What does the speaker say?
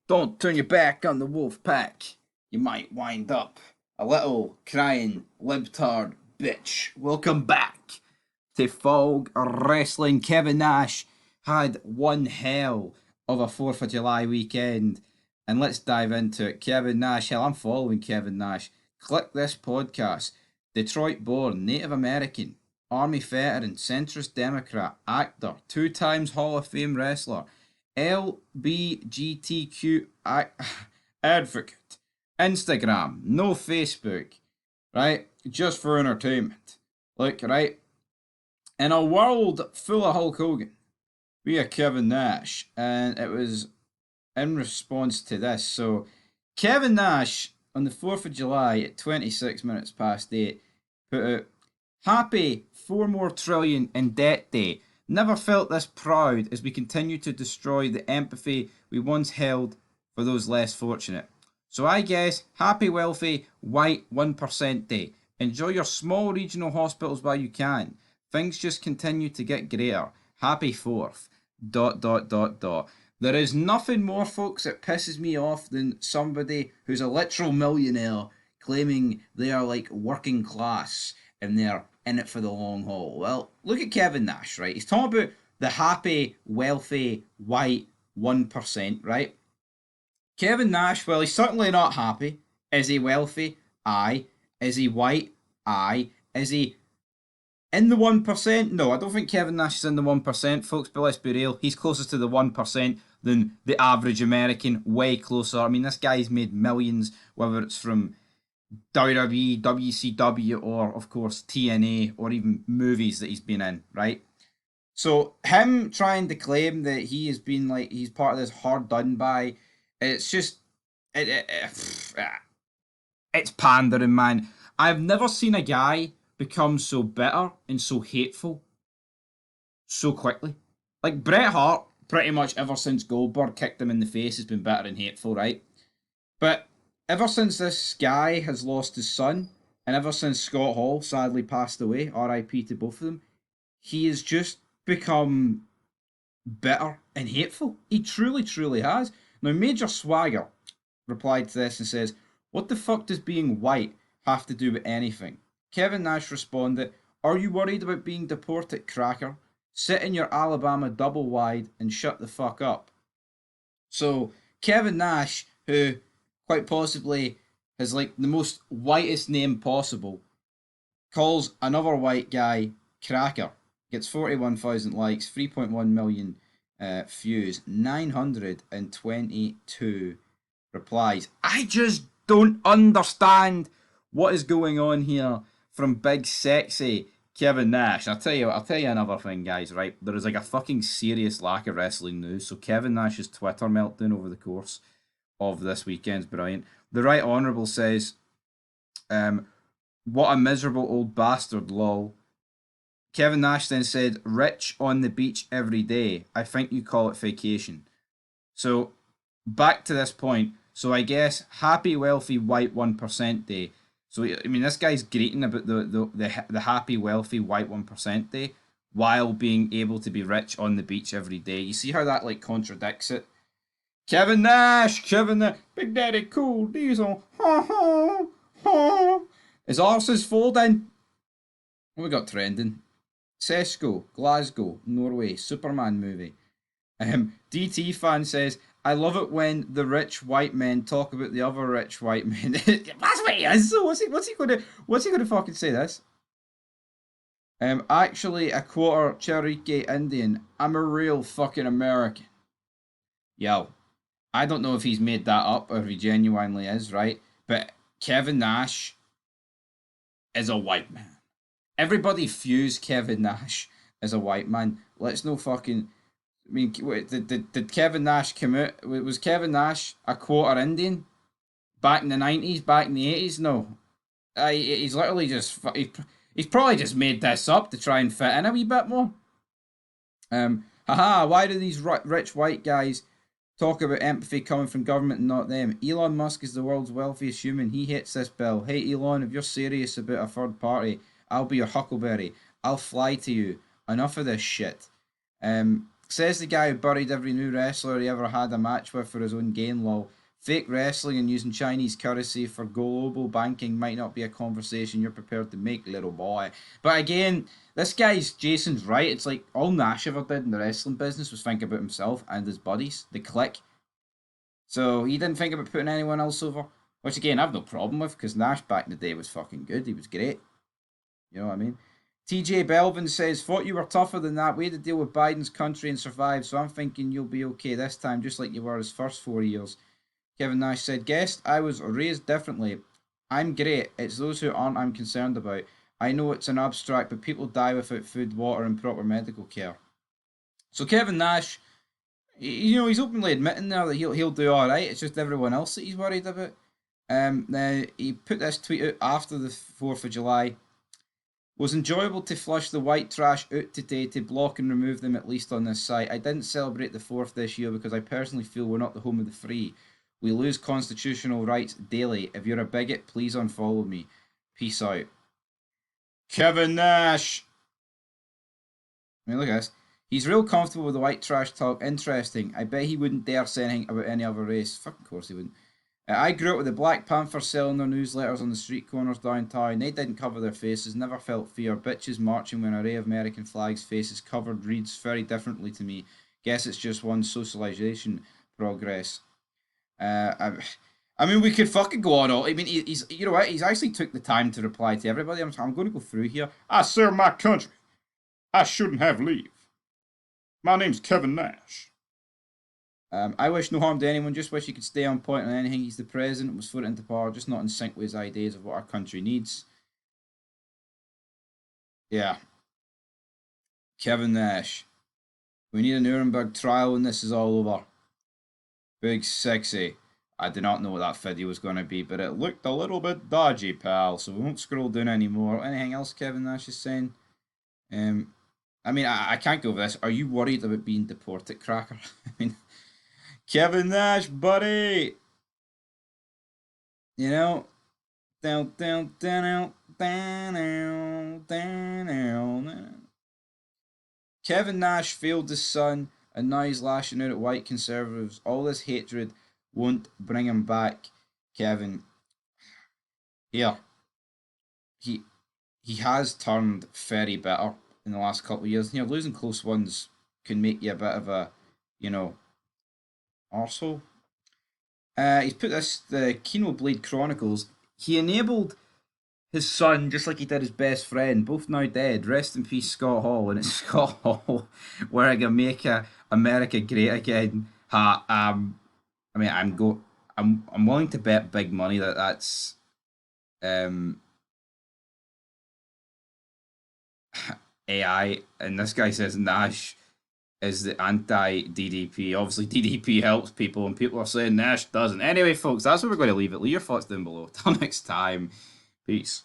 Don't turn your back on the wolf pack. You might wind up a little crying libtard bitch. Welcome back to Fog Wrestling. Kevin Nash had one hell of a 4th of July weekend. And let's dive into it. Kevin Nash, hell, I'm following Kevin Nash. Click this podcast. Detroit born, Native American, Army veteran, centrist Democrat, actor, 2 times Hall of Fame wrestler, LBGTQ advocate, Instagram, no Facebook, right? Just for entertainment. Look, right? In a world full of Hulk Hogan, we are Kevin Nash, and it was in response to this. So, Kevin Nash on the 4th of July at 26 minutes past 8 put out, "Happy 4 more trillion in debt day. Never felt this proud as we continue to destroy the empathy we once held for those less fortunate. So I guess happy wealthy white 1% day. Enjoy your small regional hospitals while you can. Things just continue to get greater. Happy 4th. Dot dot dot dot." There is nothing more, folks, that pisses me off than somebody who's a literal millionaire claiming they are like working class and they're in it for the long haul. Well, look at Kevin Nash, right? He's talking about the happy, wealthy, white 1%, right? Kevin Nash, well, he's certainly not happy. Is he wealthy? Aye. Is he white? Aye. Is he in the 1%? No, I don't think Kevin Nash is in the 1%, folks, but let's be real. He's closer to the 1% than the average American, way closer. I mean, this guy's made millions, whether it's from WWE, WCW, or, of course, TNA, or even movies that he's been in, right? So, him trying to claim that he has been like, he's part of this hard done by, it's just, it's pandering, man. I've never seen a guy become so bitter and so hateful so quickly. Like Bret Hart, pretty much ever since Goldberg kicked him in the face, has been bitter and hateful, right? But ever since this guy has lost his son, and ever since Scott Hall sadly passed away, RIP to both of them, he has just become bitter and hateful. He truly, truly has. Now, Major Swagger replied to this and says, "What the fuck does being white have to do with anything?" Kevin Nash responded, "Are you worried about being deported, cracker? Sit in your Alabama double wide and shut the fuck up." So, Kevin Nash, who quite possibly has like the most whitest name possible, calls another white guy cracker. Gets 41,000 likes, 3.1 million views, 922 replies. I just don't understand what is going on here from big sexy Kevin Nash. I'll tell you another thing, guys, right? There is like a fucking serious lack of wrestling news. So Kevin Nash's Twitter meltdown over the course of this weekend's brilliant. The Right Honourable says, "What a miserable old bastard, lol." Kevin Nash then said, "Rich on the beach every day. I think you call it vacation." So back to this point. So I guess happy wealthy white 1% day. So I mean, this guy's greeting about the happy wealthy white 1% day while being able to be rich on the beach every day. You see how that like contradicts it? Kevin Nash, Big Daddy Cool Diesel, ha ha ha. His arse is folding. What we got trending? Sesko, Glasgow, Norway, Superman movie. DT fan says, "I love it when the rich white men talk about the other rich white men." That's what he is. So what's he gonna fucking say this? Actually a quarter Cherokee Indian. I'm a real fucking American. Yo, I don't know if he's made that up or if he genuinely is, right? But Kevin Nash is a white man. Everybody fuse Kevin Nash as a white man. Let's no fucking. I mean, did Kevin Nash come out? Was Kevin Nash a quarter Indian back in the 90s, back in the 80s? No. He's literally just. He's probably just made this up to try and fit in a wee bit more. Haha, why do these rich white guys talk about empathy coming from government and not them? Elon Musk is the world's wealthiest human. He hates this bill. Hey, Elon, if you're serious about a third party, I'll be your huckleberry. I'll fly to you. Enough of this shit. Says the guy who buried every new wrestler he ever had a match with for his own gain, lol. Fake wrestling and using Chinese currency for global banking might not be a conversation you're prepared to make, little boy. But again, Jason's right. It's like all Nash ever did in the wrestling business was think about himself and his buddies, the clique. So he didn't think about putting anyone else over. Which again, I've no problem with, because Nash back in the day was fucking good. He was great. You know what I mean? TJ Belvin says, thought you were tougher than that. We had to deal with Biden's country and survive, so I'm thinking you'll be okay this time, just like you were his first 4 years. Kevin Nash said, guest, I was raised differently. I'm great. It's those who aren't I'm concerned about. I know it's an abstract, but people die without food, water, and proper medical care. So Kevin Nash, he's openly admitting there that he'll do all right. It's just everyone else that he's worried about. Now he put this tweet out after the 4th of July. Was enjoyable to flush the white trash out today to block and remove them at least on this site. I didn't celebrate the 4th this year because I personally feel we're not the home of the free. We lose constitutional rights daily. If you're a bigot, please unfollow me. Peace out. Kevin Nash. I mean, look at this. He's real comfortable with the white trash talk. Interesting. I bet he wouldn't dare say anything about any other race. Fucking course he wouldn't. I grew up with the Black Panther selling their newsletters on the street corners downtown. They didn't cover their faces, never felt fear. Bitches marching when an array of American flags, faces covered, reads very differently to me. Guess it's just one socialization progress. I mean, we could fucking go on all. I mean, he's you know what? He's actually took the time to reply to everybody. I'm going to go through here. I serve my country. I shouldn't have leave. My name's Kevin Nash. I wish no harm to anyone, just wish he could stay on point on anything. He's the president, was put into power, just not in sync with his ideas of what our country needs. Yeah. Kevin Nash. We need a Nuremberg trial when this is all over. Big sexy. I do not know what that video was going to be, but it looked a little bit dodgy, pal, so we won't scroll down anymore. Anything else Kevin Nash is saying? I mean, I can't go with this. Are you worried about being deported, Cracker? I mean... Kevin Nash, buddy. You know, Kevin Nash failed his son, and now he's lashing out at white conservatives. All this hatred won't bring him back, Kevin. Yeah, he has turned very bitter in the last couple of years. Losing close ones can make you a bit of a, arsehole. He's put this, the Kino Blade Chronicles. He enabled his son just like he did his best friend, both now dead. Rest in peace, Scott Hall. And it's Scott Hall wearing a Make America Great Again hat. I mean, I'm willing to bet big money that that's AI. And this guy says Nash is the anti-DDP. Obviously, DDP helps people, and people are saying Nash doesn't. Anyway, folks, that's where we're going to leave it. Leave your thoughts down below. Till next time. Peace.